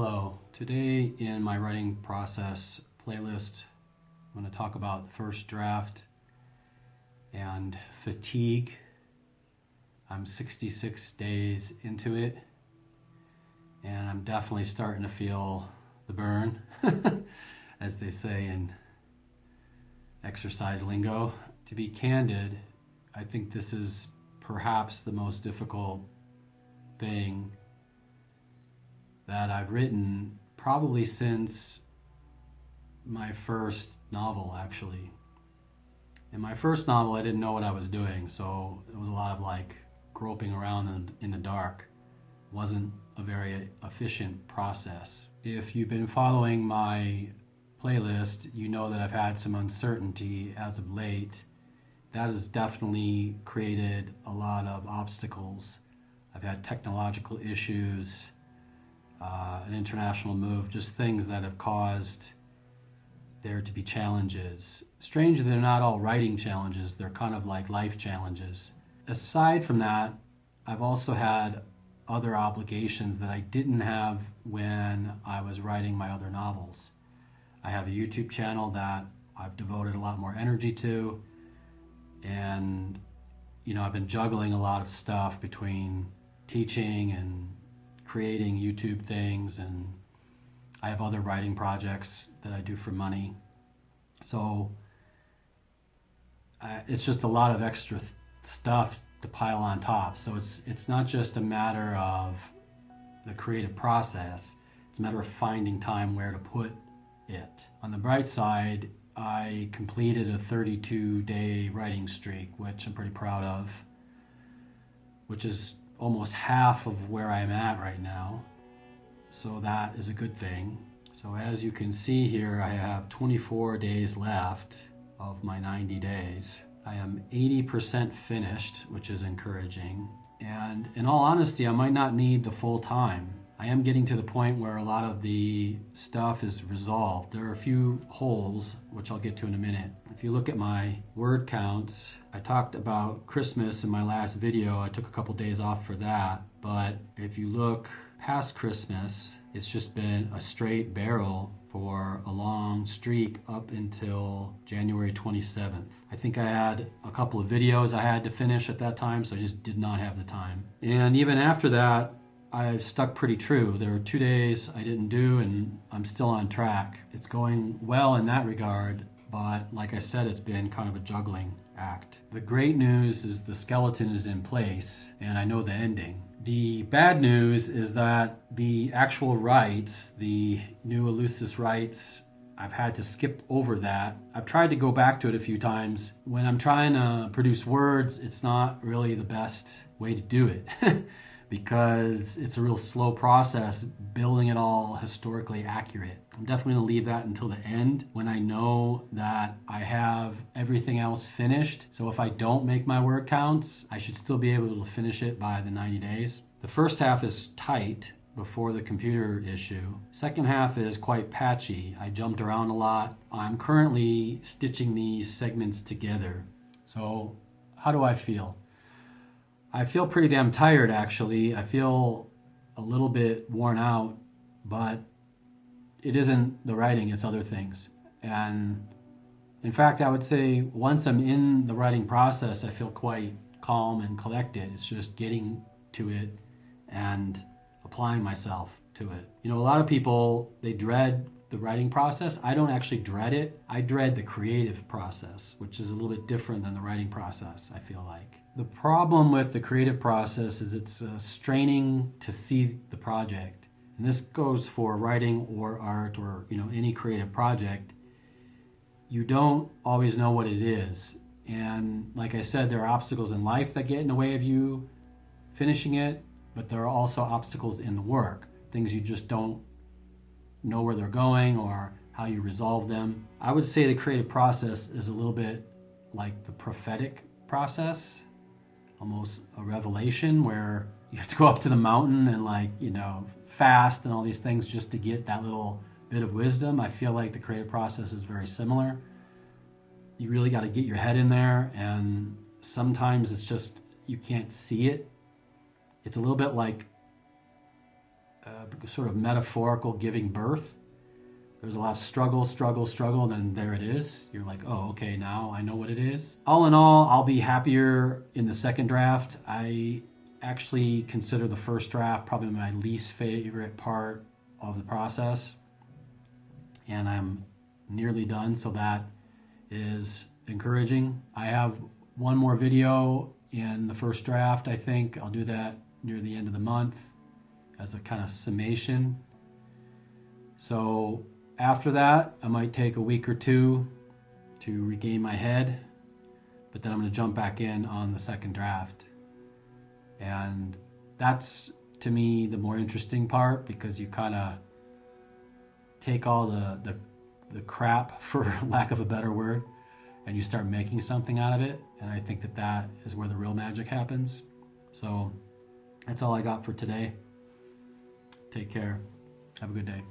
Hello. Today in my writing process playlist, I'm going to talk about the first draft and fatigue. I'm 66 days into it, and I'm definitely starting to feel the burn, as they say in exercise lingo. To be candid, I think this is perhaps the most difficult thing that I've written probably since my first novel, actually. In my first novel, I didn't know what I was doing, so it was a lot of like groping around in the dark. It wasn't a very efficient process. If you've been following my playlist, you know that I've had some uncertainty as of late. That has definitely created a lot of obstacles. I've had technological issues, an international move, just things that have caused there to be challenges. Strange, they're not all writing challenges, they're kind of like life challenges. Aside from that, I've also had other obligations that I didn't have when I was writing my other novels. I have a YouTube channel that I've devoted a lot more energy to, and I've been juggling a lot of stuff between teaching and creating YouTube things, and I have other writing projects that I do for money. So it's just a lot of extra stuff to pile on top. So it's not just a matter of the creative process, it's a matter of finding time where to put it. On the bright side, I completed a 32-day writing streak, which I'm pretty proud of, which is almost half of where I'm at right now. So that is a good thing. So as you can see here, I have 24 days left of my 90 days. I am 80% finished, which is encouraging. And in all honesty, I might not need the full time. I am getting to the point where a lot of the stuff is resolved. There are a few holes, which I'll get to in a minute. If you look at my word counts, I talked about Christmas in my last video. I took a couple days off for that. But if you look past Christmas, it's just been a straight barrel for a long streak up until January 27th. I think I had a couple of videos I had to finish at that time, so I just did not have the time. And even after that, I've stuck pretty true. There were 2 days I didn't do, and I'm still on track. It's going well in that regard, but like I said, it's been kind of a juggling act. The great news is the skeleton is in place, and I know the ending. The bad news is that the actual rites, the new Eleusis rites, I've had to skip over that. I've tried to go back to it a few times. When I'm trying to produce words, it's not really the best way to do it because it's a real slow process building it all historically accurate. I'm definitely gonna leave that until the end when I know that I have everything else finished. So if I don't make my word counts, I should still be able to finish it by the 90 days. The first half is tight before the computer issue. Second half is quite patchy. I jumped around a lot. I'm currently stitching these segments together. So how do I feel? I feel pretty damn tired, actually. I feel a little bit worn out, but it isn't the writing, it's other things. And in fact, I would say once I'm in the writing process, I feel quite calm and collected. It's just getting to it and applying myself to it. A lot of people, they dread the writing process. I don't actually dread it. I dread the creative process, which is a little bit different than the writing process, I feel like. The problem with the creative process is it's straining to see the project. And this goes for writing or art or any creative project. You don't always know what it is. And like I said, there are obstacles in life that get in the way of you finishing it, but there are also obstacles in the work, things you just don't know where they're going or how you resolve them. I would say the creative process is a little bit like the prophetic process, almost a revelation where you have to go up to the mountain and fast and all these things just to get that little bit of wisdom. I feel like the creative process is very similar. You really got to get your head in there, and sometimes it's just you can't see it. It's a little bit like sort of metaphorical giving birth. There's a lot of struggle, and then there it is. You're like, oh, okay, now I know what it is. All in all, I'll be happier in the second draft. I actually consider the first draft probably my least favorite part of the process. And I'm nearly done, so that is encouraging. I have one more video in the first draft, I think. I'll do that near the end of the month as a kind of summation. So after that, I might take a week or two to regain my head, but then I'm going to jump back in on the second draft. And that's, to me, the more interesting part, because you kind of take all the crap, for lack of a better word, and you start making something out of it. And I think that that is where the real magic happens. So that's all I got for today. Take care. Have a good day.